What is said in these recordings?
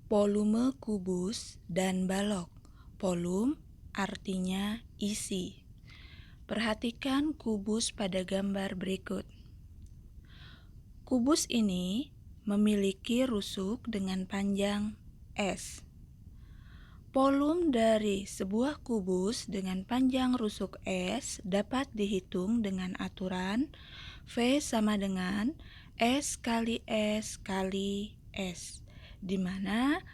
Volume kubus dan balok. Volume artinya isi. Perhatikan kubus pada gambar berikut. Kubus ini memiliki rusuk dengan panjang S. Volume dari sebuah kubus dengan panjang rusuk S dapat dihitung dengan aturan V sama dengan S kali S kali S, di mana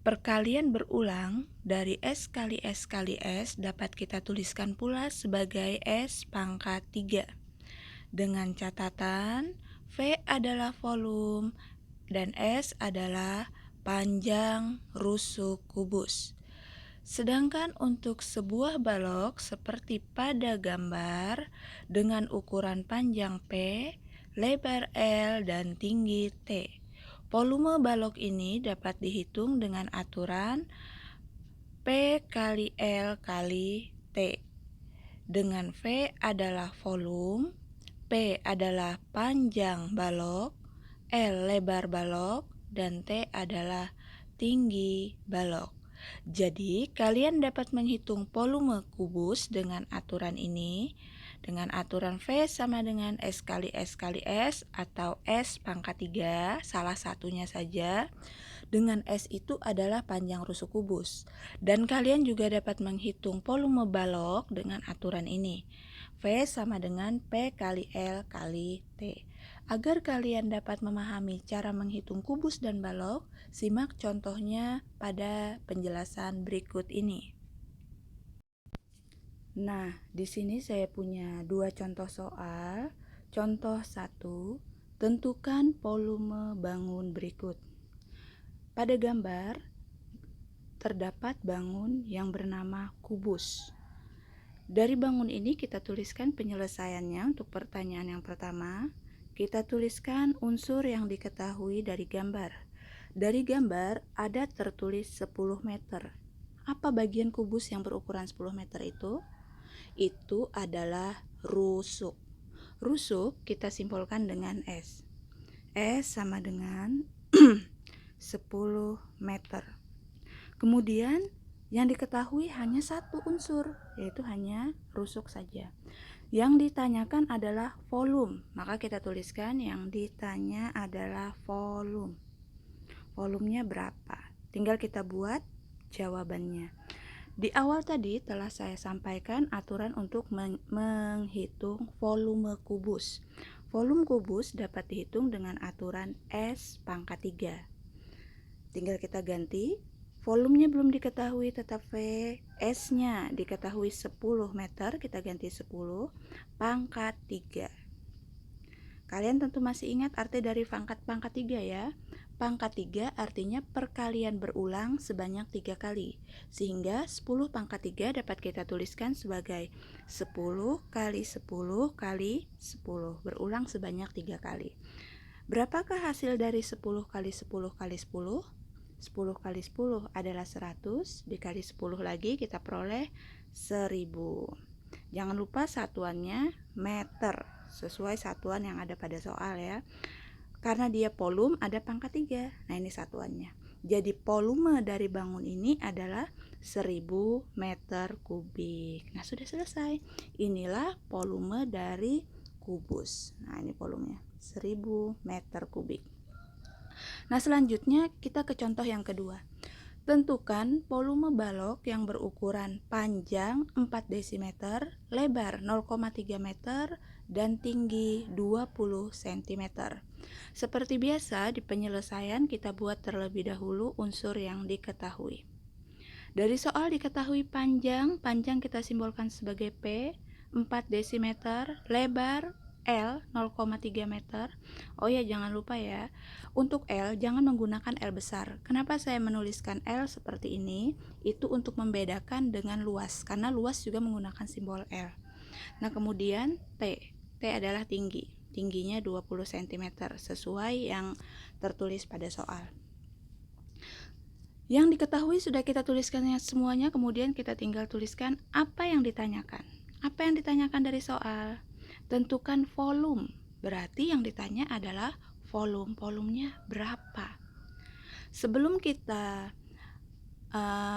perkalian berulang dari S kali S kali S dapat kita tuliskan pula sebagai S pangkat 3. Dengan catatan V adalah volume dan S adalah panjang rusuk kubus. Sedangkan untuk sebuah balok seperti pada gambar dengan ukuran panjang P, lebar L, dan tinggi T. Volume balok ini dapat dihitung dengan aturan P kali L kali T. Dengan V adalah volume, P adalah panjang balok, L lebar balok, dan T adalah tinggi balok. Jadi, kalian dapat menghitung volume kubus dengan aturan ini, dengan aturan V sama dengan S kali S kali S atau S pangkat 3, salah satunya saja. Dengan S itu adalah panjang rusuk kubus. Dan kalian juga dapat menghitung volume balok dengan aturan ini. V sama dengan P kali L kali T. Agar kalian dapat memahami cara menghitung kubus dan balok, simak contohnya pada penjelasan berikut ini. Nah, di sini saya punya dua contoh soal. Contoh 1, tentukan volume bangun berikut. Pada gambar terdapat bangun yang bernama kubus. Dari bangun ini kita tuliskan penyelesaiannya. Untuk pertanyaan yang pertama, kita tuliskan unsur yang diketahui dari gambar. Dari gambar ada tertulis 10 meter. Apa bagian kubus yang berukuran 10 meter itu? Itu adalah rusuk. Rusuk kita simpulkan dengan S. S sama dengan 10 meter. Kemudian yang diketahui hanya satu unsur, yaitu hanya rusuk saja. Yang ditanyakan adalah volume, maka kita tuliskan yang ditanya adalah volume. Volumenya berapa? Tinggal kita buat jawabannya. Di awal tadi telah saya sampaikan aturan untuk menghitung volume kubus. Volume kubus dapat dihitung dengan aturan S pangkat 3. Tinggal kita ganti, volumenya belum diketahui tetap V, S-nya diketahui 10 meter, kita ganti 10, pangkat 3. Kalian tentu masih ingat arti dari pangkat 3 ya. Pangkat 3 artinya perkalian berulang sebanyak 3 kali. Sehingga 10 pangkat 3 dapat kita tuliskan sebagai 10 kali 10 kali 10. Berulang sebanyak 3 kali. Berapakah hasil dari 10 kali 10 kali 10? 10 kali 10 adalah 100, dikali 10 lagi kita peroleh 1000. Jangan lupa satuannya meter, sesuai satuan yang ada pada soal ya. Karena dia volume ada pangkat 3. Nah, ini satuannya. Jadi volume dari bangun ini adalah 1000 meter kubik. Nah, sudah selesai. Inilah volume dari kubus. Nah, ini volumenya 1000 meter kubik. Nah, selanjutnya kita ke contoh yang kedua. Tentukan volume balok yang berukuran panjang 4 desimeter, lebar 0,3 meter, dan tinggi 20 cm. Seperti biasa, di penyelesaian kita buat terlebih dahulu unsur yang diketahui. Dari soal diketahui panjang kita simbolkan sebagai P, 4 desimeter, lebar L 0,3 meter. Oh ya, jangan lupa ya, untuk L jangan menggunakan L besar. Kenapa saya menuliskan L seperti ini? Itu untuk membedakan dengan luas, karena luas juga menggunakan simbol L. Nah, kemudian T adalah tinggi. Tingginya 20 cm sesuai yang tertulis pada soal. Yang diketahui sudah kita tuliskan semuanya, kemudian kita tinggal tuliskan apa yang ditanyakan. Apa yang ditanyakan dari soal? Tentukan volume. Berarti yang ditanya adalah volume. Volumenya berapa? Sebelum kita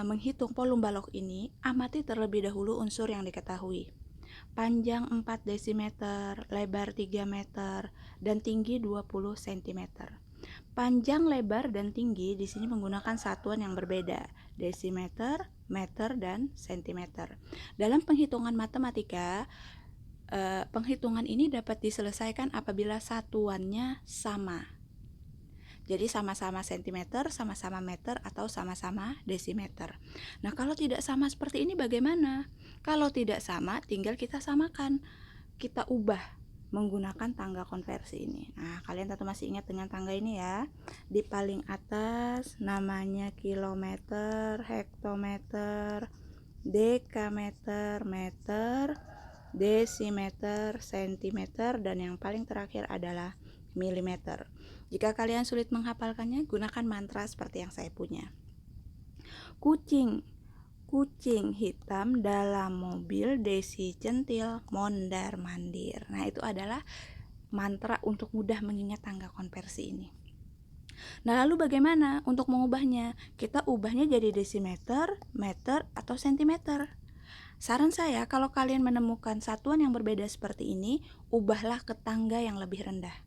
menghitung volume balok ini, amati terlebih dahulu unsur yang diketahui. Panjang 4 desimeter, lebar 3 meter, dan tinggi 20 cm. Panjang, lebar, dan tinggi di sini menggunakan satuan yang berbeda, desimeter, meter, dan sentimeter. Dalam penghitungan matematika, penghitungan ini dapat diselesaikan apabila satuannya sama. Jadi sama-sama sentimeter, sama-sama meter, atau sama-sama desimeter. Nah, kalau tidak sama seperti ini bagaimana? Kalau tidak sama, tinggal kita samakan. Kita ubah menggunakan tangga konversi ini. Nah, kalian tentu masih ingat dengan tangga ini ya. Di paling atas namanya kilometer, hektometer, dekameter, meter, desimeter, sentimeter, dan yang paling terakhir adalah milimeter. Jika kalian sulit menghafalkannya, gunakan mantra seperti yang saya punya. Kucing hitam dalam mobil, Desi centil mondar-mandir. Nah, itu adalah mantra untuk mudah mengingat tangga konversi ini. Nah, lalu bagaimana untuk mengubahnya? Kita ubahnya jadi desimeter, meter, atau sentimeter. Saran saya, kalau kalian menemukan satuan yang berbeda seperti ini, ubahlah ke tangga yang lebih rendah.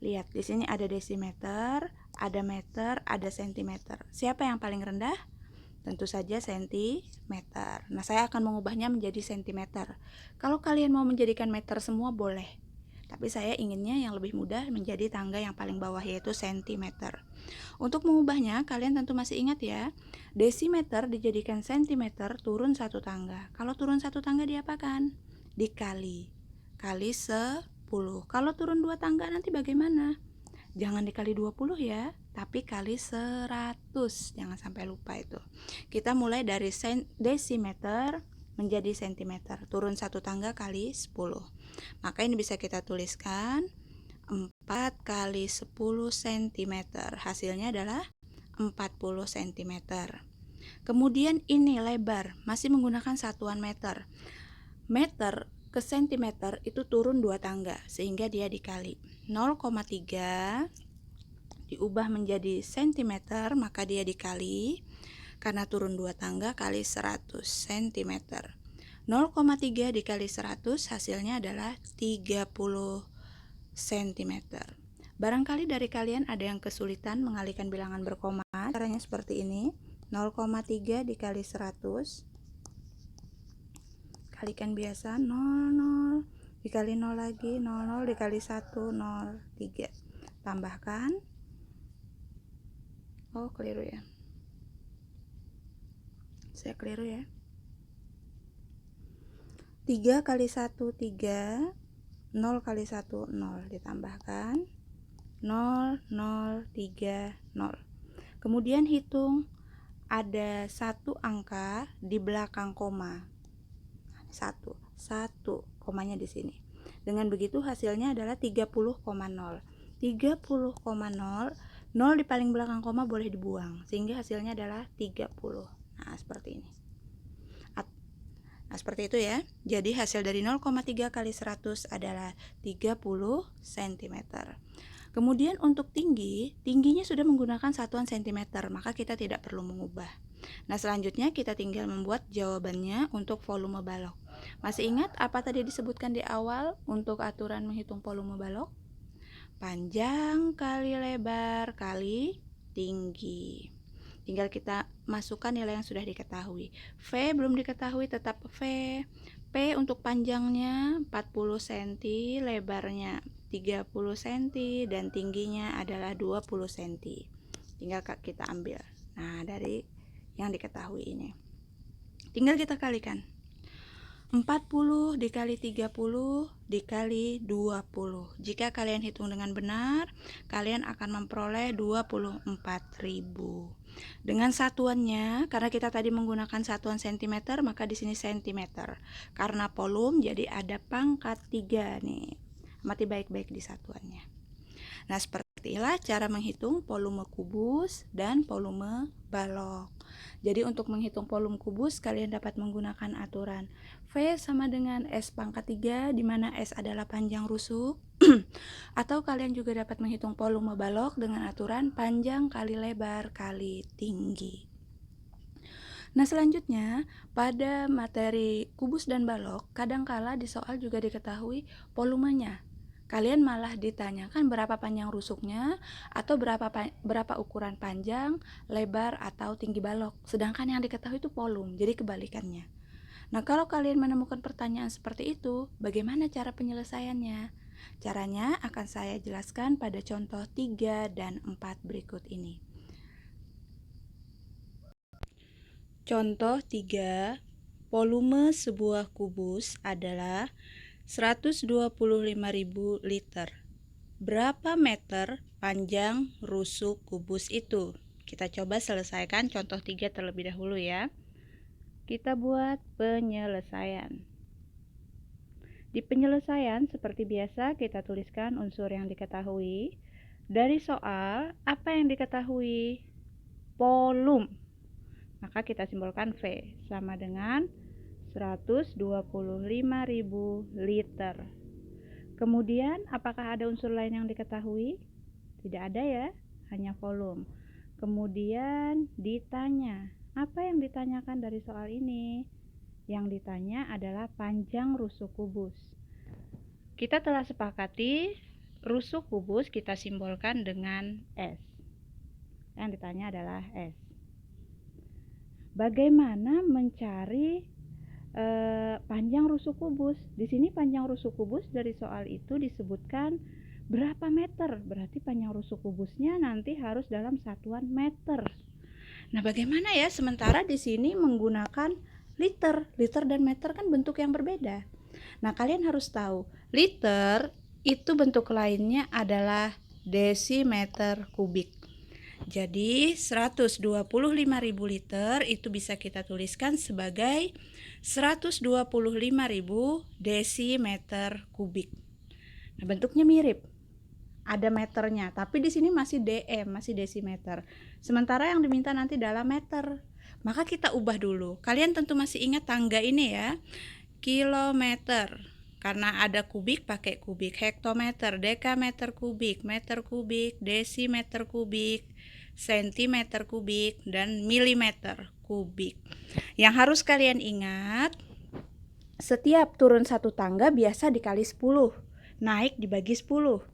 Lihat, di sini ada desimeter, ada meter, ada sentimeter. Siapa yang paling rendah? Tentu saja sentimeter. Nah, saya akan mengubahnya menjadi sentimeter. Kalau kalian mau menjadikan meter semua boleh. Tapi saya inginnya yang lebih mudah menjadi tangga yang paling bawah, yaitu sentimeter. Untuk mengubahnya, kalian tentu masih ingat ya, desimeter dijadikan sentimeter, turun satu tangga. Kalau turun satu tangga diapakan? Dikali. Kali 10. Kalau turun 2 tangga nanti bagaimana? Jangan dikali 20 ya, tapi kali 100. Jangan sampai lupa itu. Kita mulai dari desimeter menjadi sentimeter. Turun satu tangga kali 10. Maka ini bisa kita tuliskan 4 kali 10 cm. Hasilnya adalah 40 cm. Kemudian ini lebar, masih menggunakan satuan meter. Meter ke sentimeter itu turun 2 tangga, sehingga dia dikali. 0,3 diubah menjadi sentimeter, maka dia dikali. Karena turun 2 tangga kali 100 cm. 0,3 dikali 100 hasilnya adalah 30 cm. Barangkali dari kalian ada yang kesulitan mengalihkan bilangan berkoma. Caranya seperti ini. 0,3 dikali 100. Kalikan biasa 0 dikali 0 lagi, 0 dikali 1, 0, 3. Tambahkan. Oh, keliru ya. Saya keliru ya. 3 kali 1, 3. 0 kali 1, 0. Ditambahkan 0, 0, 3, 0. Kemudian hitung, ada satu angka di belakang koma. 1 komanya di sini. Dengan begitu hasilnya adalah 30,0. 30,0, 0 di paling belakang koma boleh dibuang, sehingga hasilnya adalah 30. Nah, seperti ini. Nah, seperti itu ya. Jadi hasil dari 0,3 kali 100 adalah 30 cm. Kemudian untuk tingginya sudah menggunakan satuan cm, maka kita tidak perlu mengubah. Nah, selanjutnya kita tinggal membuat jawabannya untuk volume balok. Masih ingat apa tadi disebutkan di awal untuk aturan menghitung volume balok? Panjang kali lebar kali tinggi. Tinggal kita masukkan nilai yang sudah diketahui. V belum diketahui, tetap V. P untuk panjangnya 40 cm, lebarnya 30 cm, dan tingginya adalah 20 cm. Tinggal kita ambil. Nah, dari yang diketahui ini. Tinggal kita kalikan. 40 dikali 30 dikali 20. Jika kalian hitung dengan benar, kalian akan memperoleh 24.000. Dengan satuannya, karena kita tadi menggunakan satuan cm, maka di sini cm. Karena volume, jadi ada pangkat 3 nih. Amati baik-baik di satuannya. Nah, seperti Inilah cara menghitung volume kubus dan volume balok. Jadi untuk menghitung volume kubus, kalian dapat menggunakan aturan V sama dengan S pangkat 3, di mana S adalah panjang rusuk. Atau kalian juga dapat menghitung volume balok dengan aturan panjang kali lebar kali tinggi. Nah, selanjutnya pada materi kubus dan balok, kadangkala di soal juga diketahui volumenya. Kalian malah ditanyakan berapa panjang rusuknya atau berapa ukuran panjang, lebar, atau tinggi balok. Sedangkan yang diketahui itu volume, jadi kebalikannya. Nah, kalau kalian menemukan pertanyaan seperti itu, bagaimana cara penyelesaiannya? Caranya akan saya jelaskan pada contoh 3 dan 4 berikut ini. Contoh 3, volume sebuah kubus adalah 125.000 liter. Berapa meter panjang rusuk kubus itu? Kita coba selesaikan contoh 3 terlebih dahulu ya. Kita buat penyelesaian. Di penyelesaian seperti biasa kita tuliskan unsur yang diketahui. Dari soal, apa yang diketahui? Volume. Maka kita simbolkan V sama dengan 125.000 liter. Kemudian, apakah ada unsur lain yang diketahui? Tidak ada ya, hanya volume. Kemudian ditanya, apa yang ditanyakan dari soal ini? Yang ditanya adalah panjang rusuk kubus. Kita telah sepakati rusuk kubus kita simbolkan dengan S. Yang ditanya adalah S. Bagaimana mencari panjang rusuk kubus? Di sini panjang rusuk kubus dari soal itu disebutkan berapa meter. Berarti panjang rusuk kubusnya nanti harus dalam satuan meter. Nah, bagaimana ya? Sementara di sini menggunakan liter. Liter dan meter kan bentuk yang berbeda. Nah, kalian harus tahu, liter itu bentuk lainnya adalah desimeter kubik. Jadi 125.000 liter itu bisa kita tuliskan sebagai 125.000 desimeter kubik. Nah, bentuknya mirip. Ada meternya, tapi di sini masih DM, masih desimeter. Sementara yang diminta nanti dalam meter. Maka kita ubah dulu. Kalian tentu masih ingat tangga ini ya. Kilometer. Karena ada kubik pakai kubik. Hektometer, dekameter kubik, meter kubik, desimeter kubik, sentimeter kubik, dan milimeter kubik. Yang harus kalian ingat, setiap turun satu tangga biasa dikali 10, naik dibagi 10.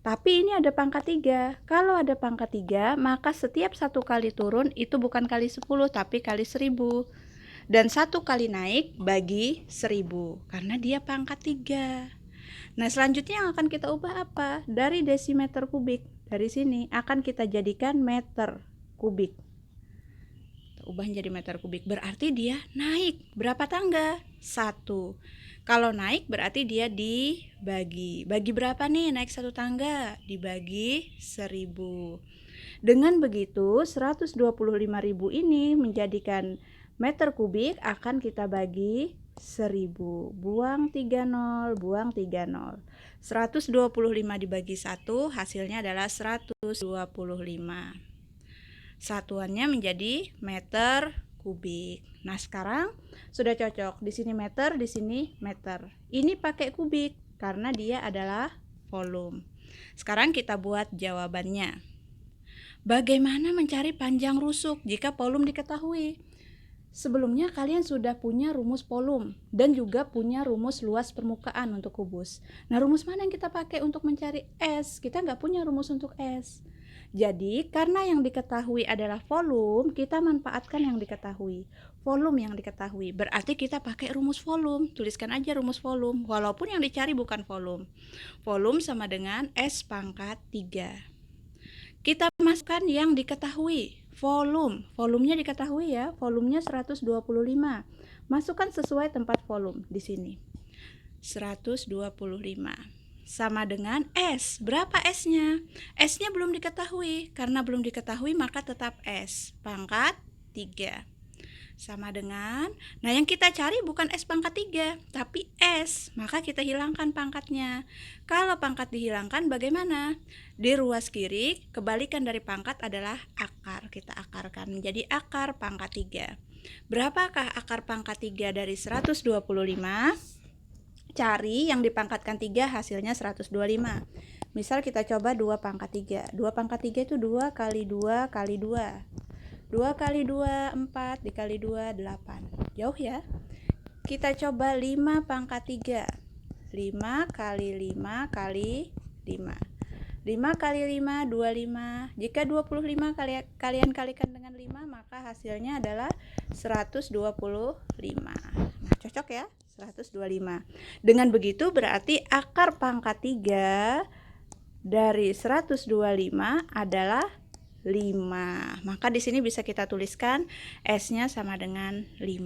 Tapi ini ada pangkat 3. Kalau ada pangkat 3, maka setiap satu kali turun itu bukan kali 10, tapi kali 1000. Dan satu kali naik bagi 1000, karena dia pangkat 3. Nah, selanjutnya yang akan kita ubah apa? Dari desimeter kubik. Dari sini akan kita jadikan meter kubik. Ubah menjadi meter kubik. Berarti dia naik berapa tangga? 1. Kalau naik berarti dia dibagi. Bagi berapa nih naik satu tangga? Dibagi 1000. Dengan begitu 125.000 ini menjadikan meter kubik akan kita bagi 1000. Buang 3 nol, buang 3 nol. 125 dibagi 1 hasilnya adalah 125. Satuannya menjadi meter kubik. Nah, sekarang sudah cocok. Di sini meter, di sini meter. Ini pakai kubik karena dia adalah volume. Sekarang kita buat jawabannya. Bagaimana mencari panjang rusuk jika volume diketahui? Sebelumnya kalian sudah punya rumus volume dan juga punya rumus luas permukaan untuk kubus. Nah, rumus mana yang kita pakai untuk mencari S? Kita nggak punya rumus untuk S. Jadi, karena yang diketahui adalah volume, kita manfaatkan yang diketahui. Volume yang diketahui, berarti kita pakai rumus volume. Tuliskan aja rumus volume, walaupun yang dicari bukan volume. Volume sama dengan S pangkat 3. Kita masukkan yang diketahui. Volumenya diketahui ya, volumenya 125. Masukkan sesuai tempat volume di sini. 125. Sama dengan S. Berapa S-nya? S-nya belum diketahui. Karena belum diketahui maka tetap S. Pangkat 3. sama dengan, nah yang kita cari bukan S pangkat 3, tapi S, maka kita hilangkan pangkatnya. Kalau pangkat dihilangkan bagaimana? Di ruas kiri, kebalikan dari pangkat adalah akar, kita akarkan menjadi akar pangkat 3. Berapakah akar pangkat 3 dari 125? Cari yang dipangkatkan 3 hasilnya 125. Misal kita coba 2 pangkat 3. 2 pangkat 3 itu 2 kali 2 kali 2. 2 kali 2, 4, dikali 2, 8. Jauh ya? Kita coba 5 pangkat 3. 5 kali 5 kali 5. 5 kali 5, 25. Jika 25 kalian kalikan dengan 5, maka hasilnya adalah 125. Nah, cocok ya? 125. Dengan begitu berarti akar pangkat 3 dari 125 adalah 5. Maka di sini bisa kita tuliskan S-nya sama dengan 5.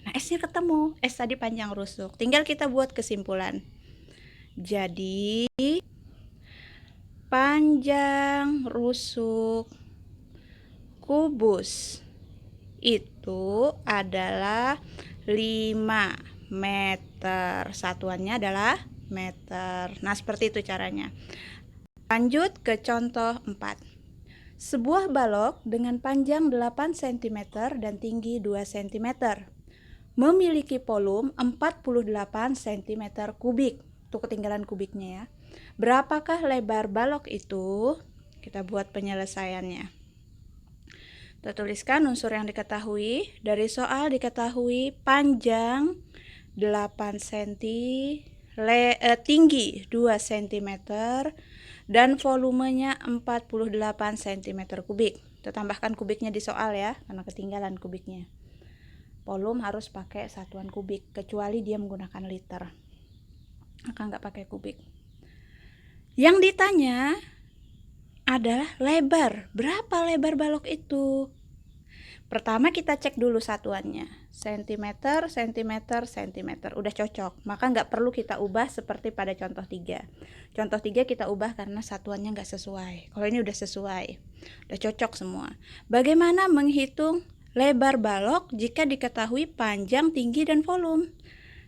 Nah, S-nya ketemu. S tadi panjang rusuk. Tinggal kita buat kesimpulan. Jadi, panjang rusuk kubus itu adalah 5 meter. Satuannya adalah meter. Nah, seperti itu caranya. Lanjut ke contoh 4. Sebuah balok dengan panjang 8 cm dan tinggi 2 cm memiliki volume 48 cm kubik. Itu ketinggalan kubiknya ya. Berapakah lebar balok itu? Kita buat penyelesaiannya. Kita tuliskan unsur yang diketahui. Dari soal diketahui panjang 8 cm, tinggi 2 cm, dan volumenya 48 cm kubik. Kita tambahkan kubiknya di soal ya, karena ketinggalan kubiknya. Volume harus pakai satuan kubik, kecuali dia menggunakan liter. Maka nggak pakai kubik. Yang ditanya adalah lebar. Berapa lebar balok itu? Pertama kita cek dulu satuannya. Sentimeter, sentimeter, sentimeter. Udah cocok. Maka nggak perlu kita ubah seperti pada contoh 3. Contoh 3 kita ubah karena satuannya nggak sesuai. Kalau ini udah sesuai. Udah cocok semua. Bagaimana menghitung lebar balok jika diketahui panjang, tinggi, dan volume?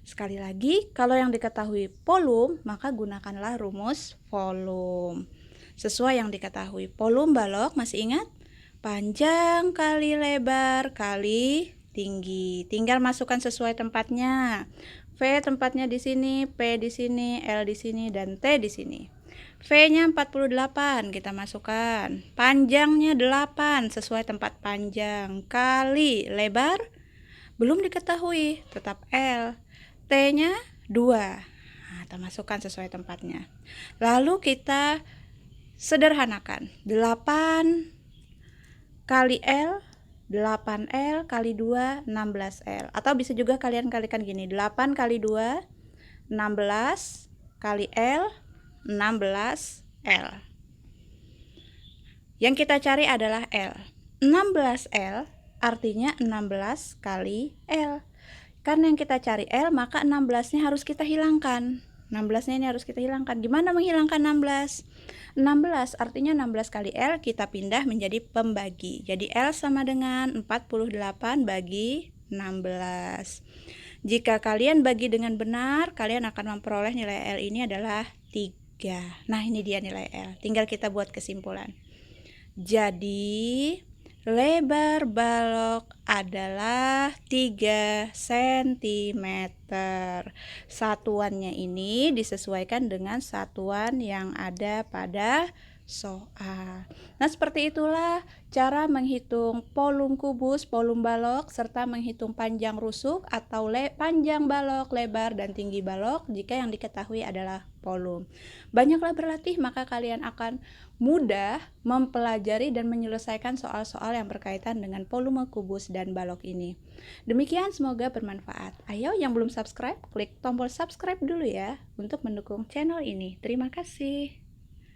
Sekali lagi, kalau yang diketahui volume, maka gunakanlah rumus volume. Sesuai yang diketahui. Volume balok, masih ingat? Panjang kali lebar kali tinggi. Tinggal masukkan sesuai tempatnya. V tempatnya di sini, P di sini, L di sini, dan T di sini. V-nya 48 kita masukkan. Panjangnya 8 sesuai tempat panjang kali lebar belum diketahui, tetap L. T-nya 2. Nah, kita masukkan sesuai tempatnya. Lalu kita sederhanakan. 8 kali L, 8L kali 2, 16L. Atau bisa juga kalian kalikan gini, 8 kali 2, 16 kali L, 16L. Yang kita cari adalah L. 16L artinya 16 kali L. Karena yang kita cari L, maka 16-nya harus kita hilangkan. 16-nya ini harus kita hilangkan. Gimana menghilangkan 16? 16 artinya 16 kali L kita pindah menjadi pembagi. Jadi L sama dengan 48 bagi 16. Jika kalian bagi dengan benar, kalian akan memperoleh nilai L ini adalah 3. Nah, ini dia nilai L. Tinggal kita buat kesimpulan. Jadi lebar balok adalah 3 cm. Satuannya ini disesuaikan dengan satuan yang ada pada soal. Nah, seperti itulah cara menghitung volume kubus, volume balok, serta menghitung panjang rusuk atau panjang balok, lebar, dan tinggi balok jika yang diketahui adalah volume. Banyaklah berlatih, maka kalian akan mudah mempelajari dan menyelesaikan soal-soal yang berkaitan dengan volume kubus dan balok ini. Demikian, semoga bermanfaat. Ayo yang belum subscribe, klik tombol subscribe dulu ya untuk mendukung channel ini. Terima kasih.